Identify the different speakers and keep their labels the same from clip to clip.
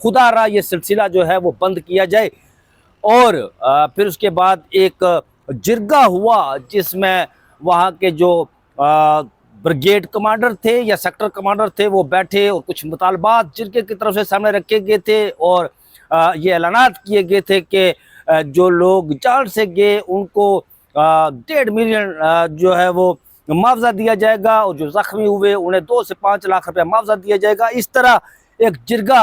Speaker 1: خدا را یہ سلسلہ جو ہے وہ بند کیا جائے۔ اور پھر اس کے بعد ایک جرگہ ہوا جس میں وہاں کے جو بریگیڈ کمانڈر تھے یا سیکٹر کمانڈر تھے وہ بیٹھے اور کچھ مطالبات جرگے کی طرف سے سامنے رکھے گئے تھے، اور یہ اعلانات کیے گئے تھے کہ جو لوگ جان سے گئے ان کو 1.5 ملین جو ہے وہ معاوضہ دیا جائے گا، اور جو زخمی ہوئے انہیں 2 سے 5 لاکھ روپے معاوضہ دیا جائے گا۔ اس طرح ایک جرگہ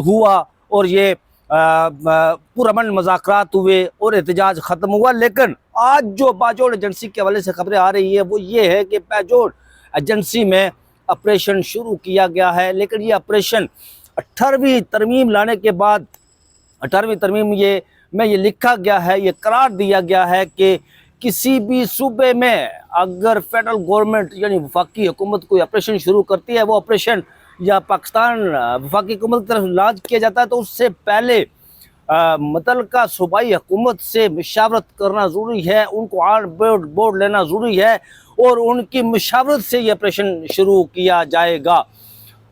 Speaker 1: ہوا اور یہ پرامن مذاکرات ہوئے اور احتجاج ختم ہوا۔ لیکن آج جو باجوڑ ایجنسی کے حوالے سے خبریں آ رہی ہے وہ یہ ہے کہ باجوڑ ایجنسی میں آپریشن شروع کیا گیا ہے، لیکن یہ آپریشن 18ویں ترمیم لانے کے بعد 18ویں ترمیم میں یہ لکھا گیا ہے، یہ قرار دیا گیا ہے کہ کسی بھی صوبے میں اگر فیڈرل گورنمنٹ یعنی وفاقی حکومت کوئی آپریشن شروع کرتی ہے، وہ آپریشن یا پاکستان وفاقی حکومت کی طرف لانچ کیا جاتا ہے تو اس سے پہلے متعلقہ صوبائی حکومت سے مشاورت کرنا ضروری ہے، ان کو آن بورڈ لینا ضروری ہے، اور ان کی مشاورت سے یہ آپریشن شروع کیا جائے گا۔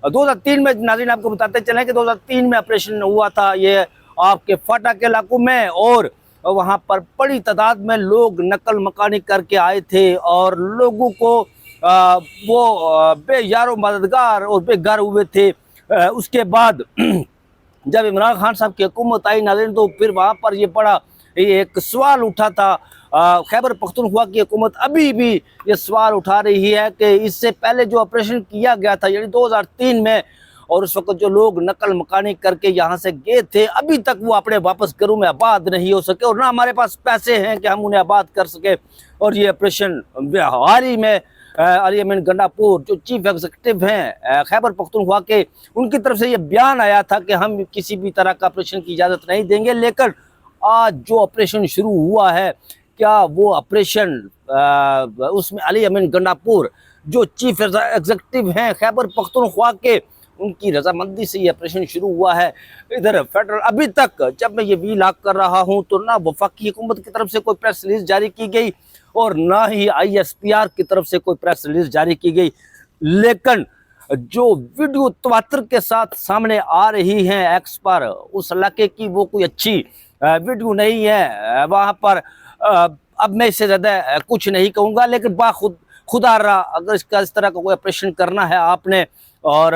Speaker 1: 2003 میں ناظرین آپ کو بتاتے چلیں کہ 2003 میں آپریشن ہوا تھا یہ آپ کے فاٹا کے علاقوں میں، اور وہاں پر بڑی تعداد میں لوگ نقل مکانی کر کے آئے تھے اور لوگوں کو وہ بے یار و مددگار اور بے گھر ہوئے تھے۔ اس کے بعد جب عمران خان صاحب کی حکومت آئی ناظرین تو پھر وہاں پر یہ بڑا ایک سوال اٹھا تھا۔ خیبر پختونخوا کی حکومت ابھی بھی یہ سوال اٹھا رہی ہے کہ اس سے پہلے جو آپریشن کیا گیا تھا یعنی 2003 میں، اور اس وقت جو لوگ نقل مکانی کر کے یہاں سے گئے تھے ابھی تک وہ اپنے واپس گھروں میں آباد نہیں ہو سکے، اور نہ ہمارے پاس پیسے ہیں کہ ہم انہیں آباد کر سکے۔ اور یہ آپریشن حال ہی میں علی امین گنڈاپور جو چیف ایگزیکٹو ہیں خیبر پختونخوا کے، ان کی طرف سے یہ بیان آیا تھا کہ ہم کسی بھی طرح کا آپریشن کی اجازت نہیں دیں گے۔ لیکن آج جو آپریشن شروع ہوا ہے، کیا وہ آپریشن اس میں علی امین گنڈاپور جو چیف ایگزیکٹو ہیں خیبر پختونخوا کے، ان کی رضامندی سے یہ آپریشن شروع ہوا ہے؟ ادھر فیڈرل ابھی تک جب میں یہ وی لاگ کر رہا ہوں تو نہ وفاقی حکومت کی طرف سے کوئی پریس ریلیز جاری کی گئی اور نہ ہی ISPR کی طرف سے کوئی پریس ریلیز جاری کی گئی، لیکن جو ویڈیو تواتر کے ساتھ سامنے آ رہی ہیں ایکس پر اس علاقے کی، وہ کوئی اچھی ویڈیو نہیں ہے۔ وہاں پر اب میں اس سے زیادہ کچھ نہیں کہوں گا، لیکن خدا را اگر اس طرح کا کوئی آپریشن کرنا ہے آپ نے اور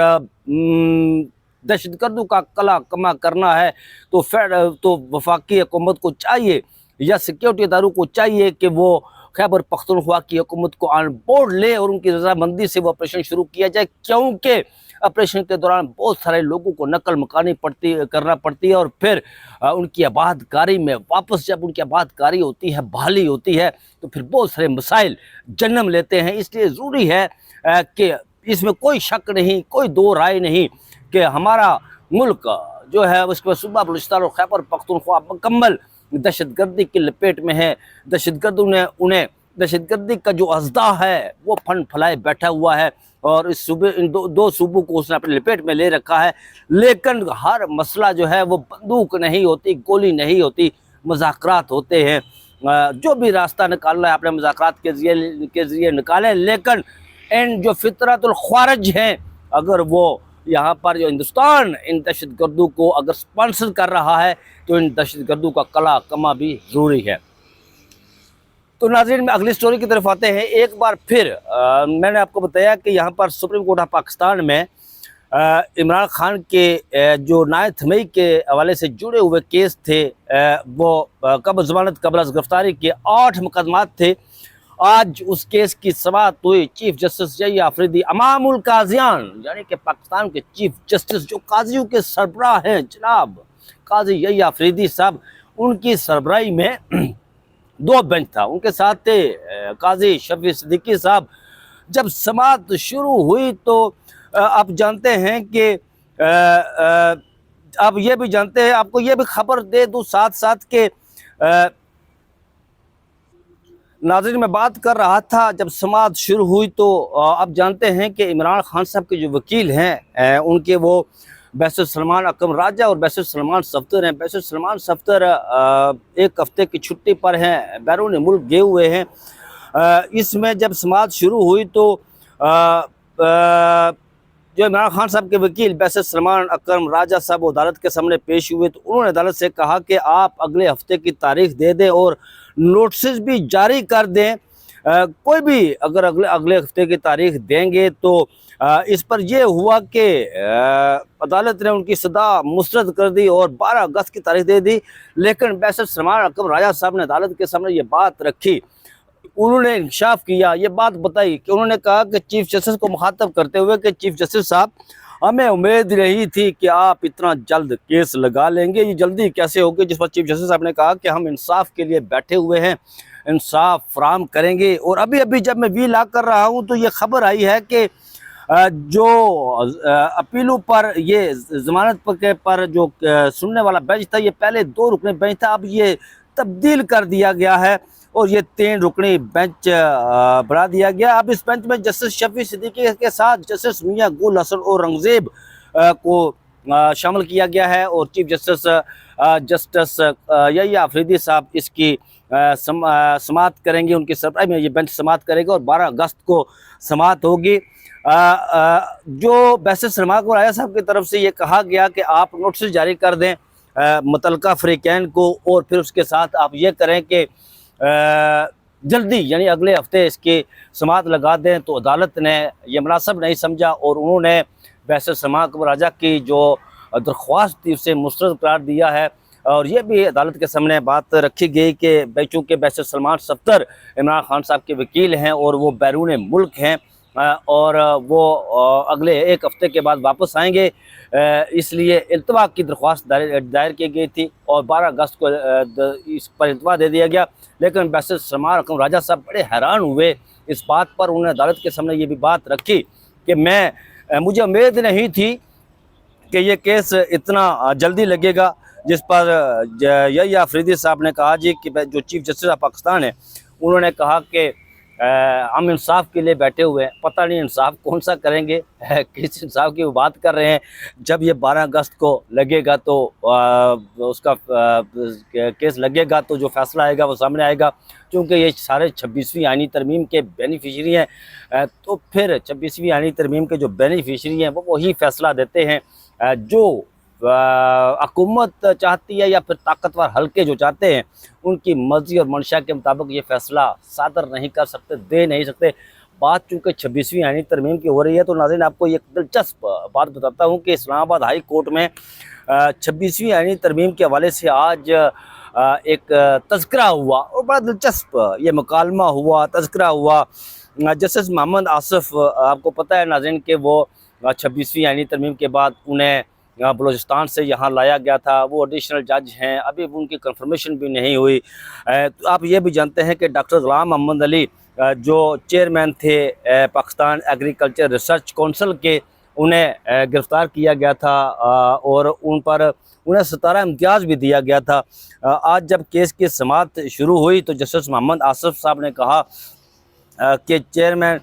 Speaker 1: دہشت گردوں کا کلا کما کرنا ہے تو وفاقی حکومت کو چاہیے یا سیکیورٹی اداروں کو چاہیے کہ وہ خیبر پختونخوا کی حکومت کو آن بورڈ لے اور ان کی رضامندی سے وہ آپریشن شروع کیا جائے، کیونکہ آپریشن کے دوران بہت سارے لوگوں کو نقل مکانی کرنا پڑتی ہے، اور پھر ان کی آباد کاری میں واپس جب ان کی آباد کاری ہوتی ہے، بحالی ہوتی ہے، تو پھر بہت سارے مسائل جنم لیتے ہیں۔ اس لیے ضروری ہے کہ اس میں کوئی شک نہیں، کوئی دو رائے نہیں کہ ہمارا ملک جو ہے اس کے صوبہ بلوچستان اور خیبر پختونخوا مکمل دہشت گردی کی لپیٹ میں ہے۔ دہشت گردوں نے انہیں دہشت گردی کا جو ازدہ ہے وہ پھن پھلائے بیٹھا ہوا ہے، اور اس صوبے ان دو صوبوں کو اس نے اپنے لپیٹ میں لے رکھا ہے۔ لیکن ہر مسئلہ جو ہے وہ بندوق نہیں ہوتی، گولی نہیں ہوتی، مذاکرات ہوتے ہیں۔ جو بھی راستہ نکالنا ہے اپنے مذاکرات کے ذریعے نکالیں، لیکن ان جو فطرت الخوارج ہیں اگر وہ یہاں پر جو ہندوستان ان دہشت گردوں کو اگر سپانسر کر رہا ہے تو ان دہشت گردوں کا کلا کما بھی ضروری ہے۔ تو ناظرین میں اگلی سٹوری کی طرف آتے ہیں۔ ایک بار پھر میں نے آپ کو بتایا کہ یہاں پر سپریم کورٹ آف پاکستان میں عمران خان کے جو 9 مئی کے حوالے سے جڑے ہوئے کیس تھے، وہ ضمانت قبل از گرفتاری کے 8 مقدمات تھے۔ آج اس کیس کی سماعت ہوئی۔ چیف جسٹس یحییٰ آفریدی امام القاضیان یعنی کہ پاکستان کے چیف جسٹس جو قاضیوں کے سربراہ ہیں جناب قاضی یحییٰ آفریدی صاحب، ان کی سربراہی میں 2 بینچ تھا، ان کے ساتھ تھے قاضی شفیع صدیقی صاحب۔ جب سماعت شروع ہوئی تو آپ جانتے ہیں کہ آپ یہ بھی جانتے ہیں، آپ کو یہ بھی خبر دے دوں ساتھ ساتھ کہ ناظرین میں بات کر رہا تھا جب سماعت شروع ہوئی تو آپ جانتے ہیں کہ عمران خان صاحب کے جو وکیل ہیں ان کے وہ بیسر سلمان اکرم راجہ اور بیسر سلمان صفدر ہیں۔ بیسر سلمان صفدر 1 ہفتے کی چھٹی پر ہیں، بیرون ملک گئے ہوئے ہیں۔ اس میں جب سماعت شروع ہوئی تو جو عمران خان صاحب کے وکیل بیسٹ سلمان اکرم راجہ صاحب عدالت کے سامنے پیش ہوئے تو انہوں نے عدالت سے کہا کہ آپ اگلے ہفتے کی تاریخ دے دیں اور نوٹسز بھی جاری کر دیں، کوئی بھی اگر اگلے ہفتے کی تاریخ دیں گے تو اس پر یہ ہوا کہ عدالت نے ان کی صدا مسترد کر دی اور 12 اگست کی تاریخ دے دی، لیکن بیسٹ سلمان اکرم راجہ صاحب نے عدالت کے سامنے یہ بات رکھی، انہوں نے انکشاف کیا، یہ بات بتائی کہ انہوں نے کہا کہ چیف جسٹس کو مخاطب کرتے ہوئے کہ چیف جسٹس صاحب ہمیں امید نہیں تھی کہ آپ اتنا جلد کیس لگا لیں گے، یہ جلدی کیسے ہوگی، جس پر چیف جسٹس صاحب نے کہا کہ ہم انصاف کے لیے بیٹھے ہوئے ہیں، انصاف فراہم کریں گے۔ اور ابھی جب میں وی لاگ کر رہا ہوں تو یہ خبر آئی ہے کہ جو اپیلوں پر یہ ضمانت پر جو سننے والا بینچ تھا، یہ پہلے 2 رکنی بینچ تھا، اب یہ تبدیل کر دیا گیا ہے اور یہ 3 رکنی بینچ بنا دیا گیا۔ اب اس بینچ میں جسٹس شفیع صدیقی کے ساتھ جسٹس میاں گل حسن اورنگزیب کو شامل کیا گیا ہے اور چیف جسٹس یحییٰ آفریدی صاحب اس کی سماعت کریں گے، ان کی سربراہی میں یہ بینچ سماعت کرے گا اور 12 اگست کو سماعت ہوگی۔ جو بیسٹ سلمان اکرم راجہ صاحب کی طرف سے یہ کہا گیا کہ آپ نوٹس جاری کر دیں متعلقہ فریقین کو اور پھر اس کے ساتھ آپ یہ کریں کہ جلدی یعنی اگلے ہفتے اس کی سماعت لگا دیں، تو عدالت نے یہ مناسب نہیں سمجھا اور انہوں نے بیسٹ سلمان اکرم راجہ کی جو درخواست تھی اسے مسترد قرار دیا ہے۔ اور یہ بھی عدالت کے سامنے بات رکھی گئی کہ چونکہ بیسٹ سلمان صفدر عمران خان صاحب کے وکیل ہیں اور وہ بیرون ملک ہیں اور وہ اگلے 1 ہفتے کے بعد واپس آئیں گے، اس لیے التوا کی درخواست دائر کی گئی تھی اور 12 اگست کو اس پر التوا دے دیا گیا، لیکن بیسٹ سلمان اکرم راجہ صاحب بڑے حیران ہوئے اس بات پر۔ انہوں نے عدالت کے سامنے یہ بھی بات رکھی کہ مجھے امید نہیں تھی کہ یہ کیس اتنا جلدی لگے گا، جس پر یحییٰ آفریدی صاحب نے کہا جی کہ جو چیف جسٹس آف پاکستان ہے انہوں نے کہا کہ ہم انصاف کے لیے بیٹھے ہوئے ہیں، پتہ نہیں انصاف کون سا کریں گے، کس انصاف کی وہ بات کر رہے ہیں۔ جب یہ 12 اگست کو لگے گا تو اس کا کیس لگے گا تو جو فیصلہ آئے گا وہ سامنے آئے گا، چونکہ یہ سارے 26ویں آئینی ترمیم کے بینیفیشری ہیں، تو پھر 26ویں آئینی ترمیم کے جو بینیفیشری ہیں وہ وہی فیصلہ دیتے ہیں جو حکومت چاہتی ہے یا پھر طاقتور حلقے جو چاہتے ہیں، ان کی مرضی اور منشا کے مطابق یہ فیصلہ صادر نہیں کر سکتے، دے نہیں سکتے۔ بات چونکہ 26ویں آئینی ترمیم کی ہو رہی ہے تو ناظرین آپ کو ایک دلچسپ بات بتاتا ہوں کہ اسلام آباد ہائی کورٹ میں 26ویں آئینی ترمیم کے حوالے سے آج ایک تذکرہ ہوا اور بڑا دلچسپ یہ مکالمہ ہوا، تذکرہ ہوا۔ جسٹس محمد آصف، آپ کو پتہ ہے ناظرین کہ وہ 26ویں آئینی ترمیم کے بعد انہیں بلوچستان سے یہاں لایا گیا تھا، وہ ایڈیشنل جج ہیں، ابھی ان کی کنفرمیشن بھی نہیں ہوئی۔ تو آپ یہ بھی جانتے ہیں کہ ڈاکٹر غلام محمد علی جو چیئرمین تھے پاکستان ایگریکلچر ریسرچ کونسل کے، انہیں گرفتار کیا گیا تھا اور انہیں 17 امتیاز بھی دیا گیا تھا۔ آج جب کیس کی سماعت شروع ہوئی تو جسٹس محمد آصف صاحب نے کہا کہ چیئرمین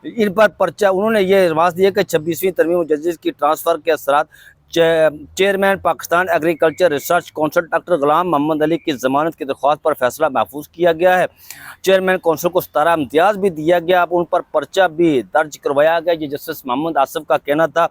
Speaker 1: ان پر پرچہ، انہوں نے یہ رواز دیا کہ 26ویں ترمیم ججز کی ٹرانسفر کے اثرات chairman Pakistan agriculture research council doctor Ghulam محمد علی کی ضمانت کی درخواست پر فیصلہ محفوظ کیا گیا ہے۔ چیئرمین کونسل کو 17 امتیاز بھی دیا گیا، اب ان پر پرچہ بھی درج کروایا گیا، یہ جسٹس محمد آصف کا کہنا تھا۔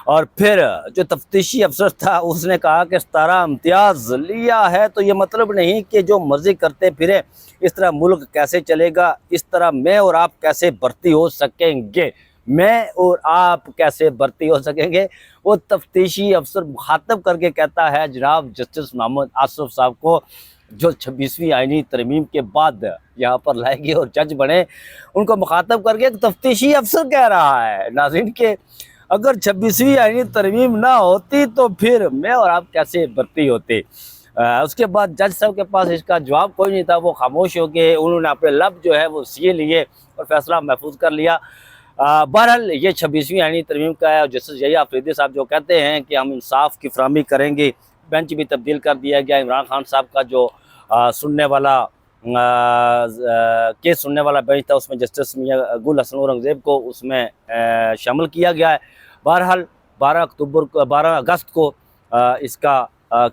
Speaker 1: اور پھر جو تفتیشی افسر تھا اس نے کہا کہ 17 امتیاز لیا ہے تو یہ مطلب نہیں کہ جو مرضی کرتے پھرے، اس طرح ملک کیسے چلے گا، اس طرح میں اور آپ کیسے بھرتی ہو سکیں گے، میں اور آپ کیسے بھرتی ہو سکیں گے۔ وہ تفتیشی افسر مخاطب کر کے کہتا ہے جناب جسٹس محمد آصف صاحب کو، جو 26ویں آئینی ترمیم کے بعد یہاں پر لائے گئے اور جج بنے، ان کو مخاطب کر کے ایک تفتیشی افسر کہہ رہا ہے ناظرین کہ اگر 26ویں آئینی ترمیم نہ ہوتی تو پھر میں اور آپ کیسے بھرتی ہوتے۔ اس کے بعد جج صاحب کے پاس اس کا جواب کوئی نہیں تھا، وہ خاموش ہو گئے، انہوں نے اپنے لب جو ہے وہ سیے لیے اور فیصلہ محفوظ کر لیا۔ بہرحال یہ 26ویں آئینی ترمیم کا ہے اور جسٹس یحییٰ آفریدی صاحب جو کہتے ہیں کہ ہم انصاف کی فراہمی کریں گے، بینچ بھی تبدیل کر دیا گیا۔ عمران خان صاحب کا جو کیس سننے والا بینچ تھا اس میں جسٹس میاں گل حسن اورنگزیب کو اس میں شامل کیا گیا ہے۔ بہرحال 12 اگست کو اس کا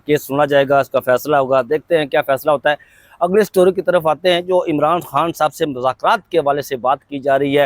Speaker 1: کیس سنا جائے گا، اس کا فیصلہ ہوگا، دیکھتے ہیں کیا فیصلہ ہوتا ہے۔ اگلی سٹوری کی طرف آتے ہیں جو عمران خان صاحب سے مذاکرات کے حوالے سے بات کی جا رہی ہے۔